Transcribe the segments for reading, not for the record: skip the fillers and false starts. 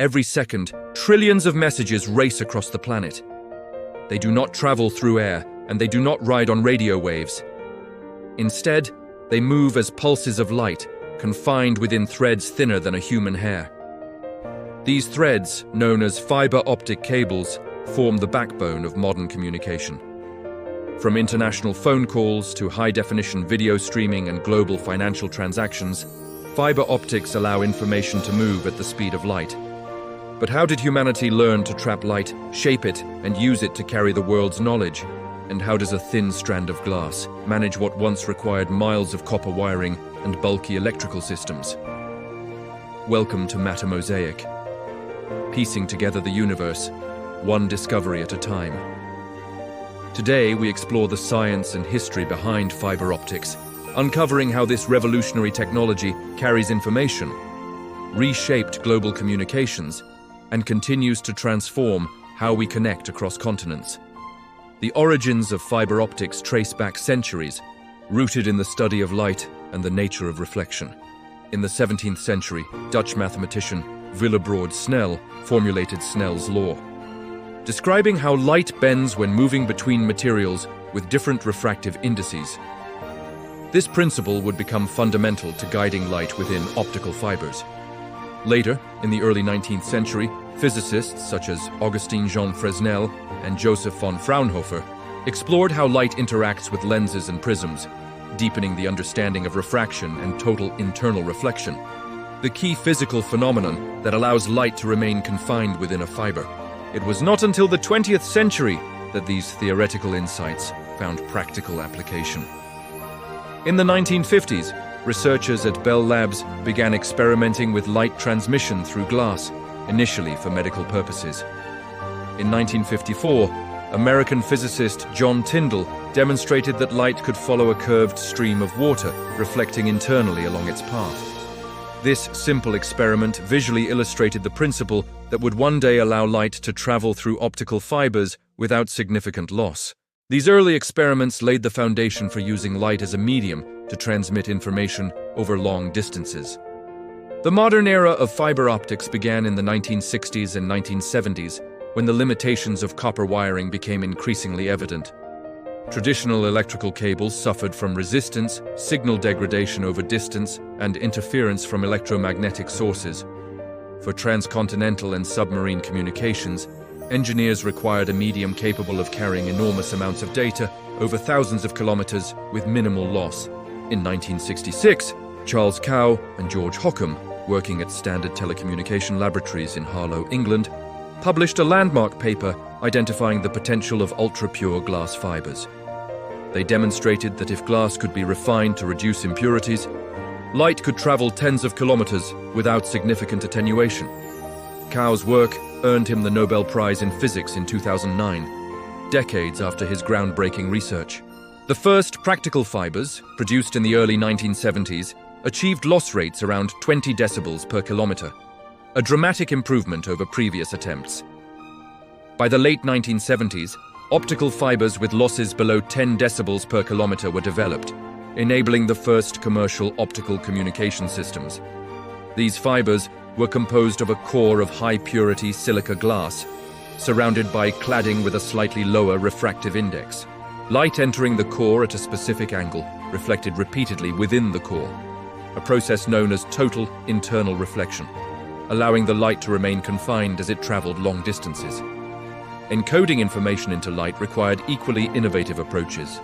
Every second, trillions of messages race across the planet. They do not travel through air, and they do not ride on radio waves. Instead, they move as pulses of light, confined within threads thinner than a human hair. These threads, known as fiber optic cables, form the backbone of modern communication. From international phone calls to high-definition video streaming and global financial transactions, fiber optics allow information to move at the speed of light. But how did humanity learn to trap light, shape it, and use it to carry the world's knowledge? And how does a thin strand of glass manage what once required miles of copper wiring and bulky electrical systems? Welcome to Mattermosaic, piecing together the universe, one discovery at a time. Today, we explore the science and history behind fiber optics, uncovering how this revolutionary technology carries information, reshaped global communications, and continues to transform how we connect across continents. The origins of fiber optics trace back centuries, rooted in the study of light and the nature of reflection. In the 17th century, Dutch mathematician Willebrord Snell formulated Snell's law, describing how light bends when moving between materials with different refractive indices. This principle would become fundamental to guiding light within optical fibers. Later, in the early 19th century, physicists such as Augustin Jean Fresnel and Joseph von Fraunhofer explored how light interacts with lenses and prisms, deepening the understanding of refraction and total internal reflection, the key physical phenomenon that allows light to remain confined within a fiber. It was not until the 20th century that these theoretical insights found practical application. In the 1950s, researchers at Bell Labs began experimenting with light transmission through glass, initially for medical purposes. In 1954, American physicist John Tyndall demonstrated that light could follow a curved stream of water, reflecting internally along its path. This simple experiment visually illustrated the principle that would one day allow light to travel through optical fibers without significant loss. These early experiments laid the foundation for using light as a medium to transmit information over long distances. The modern era of fiber optics began in the 1960s and 1970s, when the limitations of copper wiring became increasingly evident. Traditional electrical cables suffered from resistance, signal degradation over distance, and interference from electromagnetic sources. For transcontinental and submarine communications, engineers required a medium capable of carrying enormous amounts of data over thousands of kilometers with minimal loss. In 1966, Charles Cow and George Hockham, working at Standard Telecommunication Laboratories in Harlow, England, published a landmark paper identifying the potential of ultra-pure glass fibers. They demonstrated that if glass could be refined to reduce impurities, light could travel tens of kilometers without significant attenuation. Cow's work earned him the Nobel Prize in Physics in 2009, decades after his groundbreaking research. The first practical fibers, produced in the early 1970s, achieved loss rates around 20 decibels per kilometer, a dramatic improvement over previous attempts. By the late 1970s, optical fibers with losses below 10 decibels per kilometer were developed, enabling the first commercial optical communication systems. These fibers were composed of a core of high-purity silica glass, surrounded by cladding with a slightly lower refractive index. Light entering the core at a specific angle reflected repeatedly within the core, a process known as total internal reflection, allowing the light to remain confined as it traveled long distances. Encoding information into light required equally innovative approaches.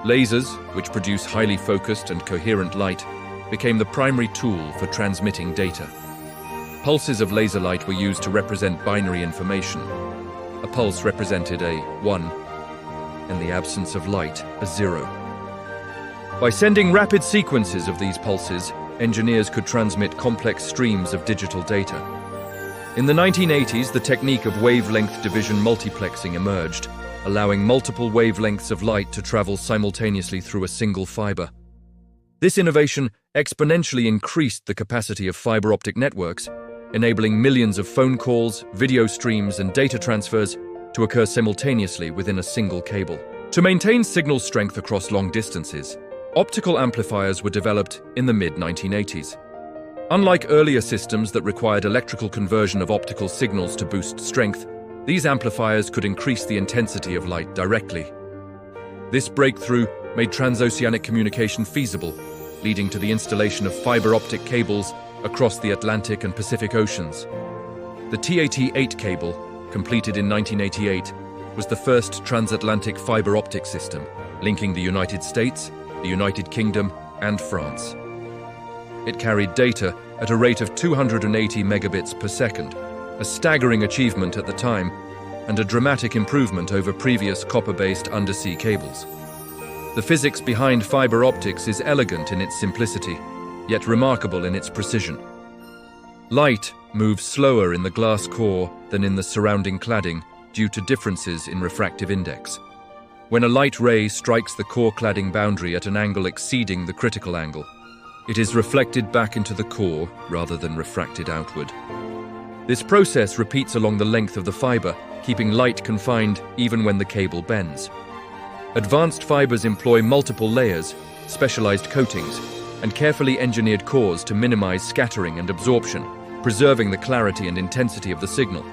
Lasers, which produce highly focused and coherent light, became the primary tool for transmitting data. Pulses of laser light were used to represent binary information. A pulse represented a 1, and the absence of light, a 0. By sending rapid sequences of these pulses, engineers could transmit complex streams of digital data. In the 1980s, the technique of wavelength division multiplexing emerged, allowing multiple wavelengths of light to travel simultaneously through a single fiber. This innovation exponentially increased the capacity of fiber optic networks, enabling millions of phone calls, video streams, and data transfers to occur simultaneously within a single cable. To maintain signal strength across long distances, optical amplifiers were developed in the mid-1980s. Unlike earlier systems that required electrical conversion of optical signals to boost strength, these amplifiers could increase the intensity of light directly. This breakthrough made transoceanic communication feasible, leading to the installation of fiber optic cables across the Atlantic and Pacific Oceans. The TAT-8 cable, completed in 1988, was the first transatlantic fiber optic system, linking the United States, the United Kingdom, and France. It carried data at a rate of 280 megabits per second, a staggering achievement at the time, and a dramatic improvement over previous copper-based undersea cables. The physics behind fiber optics is elegant in its simplicity, yet remarkable in its precision. Light moves slower in the glass core than in the surrounding cladding due to differences in refractive index. When a light ray strikes the core cladding boundary at an angle exceeding the critical angle, it is reflected back into the core rather than refracted outward. This process repeats along the length of the fiber, keeping light confined even when the cable bends. Advanced fibers employ multiple layers, specialized coatings, and carefully engineered cores to minimize scattering and absorption, preserving the clarity and intensity of the signal.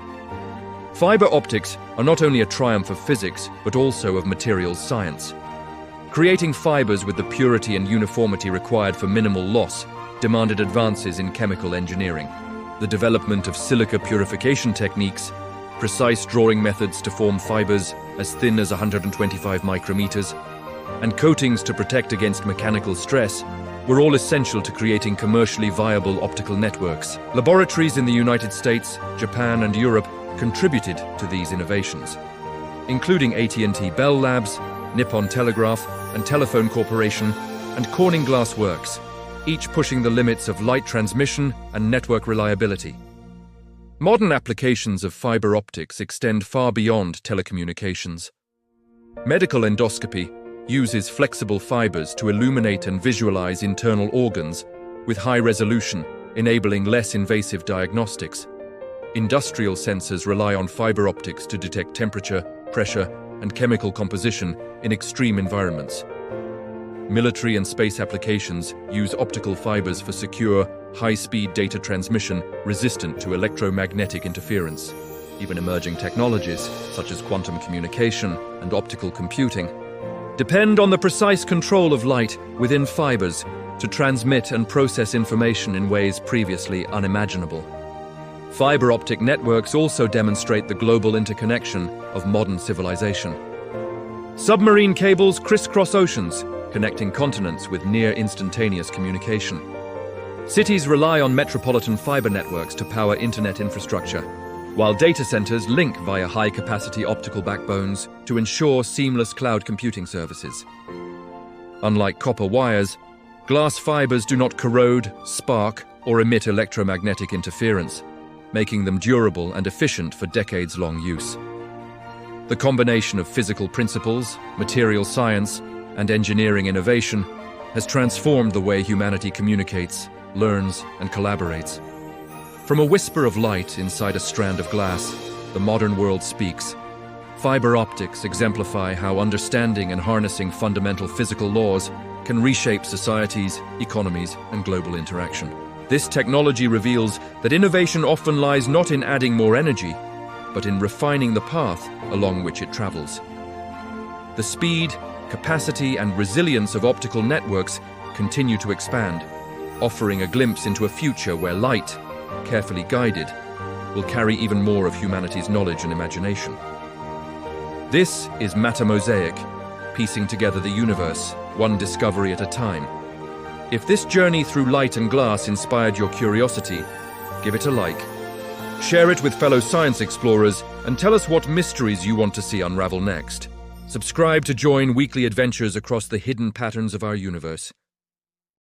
Fiber optics are not only a triumph of physics, but also of materials science. Creating fibers with the purity and uniformity required for minimal loss demanded advances in chemical engineering. The development of silica purification techniques, precise drawing methods to form fibers as thin as 125 micrometers, and coatings to protect against mechanical stress were all essential to creating commercially viable optical networks. Laboratories in the United States, Japan, and Europe contributed to these innovations, including AT&T Bell Labs, Nippon Telegraph and Telephone Corporation, and Corning Glass Works, each pushing the limits of light transmission and network reliability. Modern applications of fiber optics extend far beyond telecommunications. Medical endoscopy uses flexible fibers to illuminate and visualize internal organs with high resolution, enabling less invasive diagnostics. Industrial sensors rely on fiber optics to detect temperature, pressure, and chemical composition in extreme environments. Military and space applications use optical fibers for secure, high-speed data transmission resistant to electromagnetic interference. Even emerging technologies, such as quantum communication and optical computing, depend on the precise control of light within fibers to transmit and process information in ways previously unimaginable. Fiber optic networks also demonstrate the global interconnection of modern civilization. Submarine cables crisscross oceans, connecting continents with near-instantaneous communication. Cities rely on metropolitan fiber networks to power internet infrastructure, while data centers link via high-capacity optical backbones to ensure seamless cloud computing services. Unlike copper wires, glass fibers do not corrode, spark, or emit electromagnetic interference, making them durable and efficient for decades-long use. The combination of physical principles, material science, and engineering innovation has transformed the way humanity communicates, learns, and collaborates. From a whisper of light inside a strand of glass, the modern world speaks. Fiber optics exemplify how understanding and harnessing fundamental physical laws can reshape societies, economies, and global interaction. This technology reveals that innovation often lies not in adding more energy, but in refining the path along which it travels. The speed, capacity, and resilience of optical networks continue to expand, offering a glimpse into a future where light, carefully guided, will carry even more of humanity's knowledge and imagination. This is Mattermosaic, piecing together the universe, one discovery at a time. If this journey through light and glass inspired your curiosity, give it a like. Share it with fellow science explorers and tell us what mysteries you want to see unravel next. Subscribe to join weekly adventures across the hidden patterns of our universe.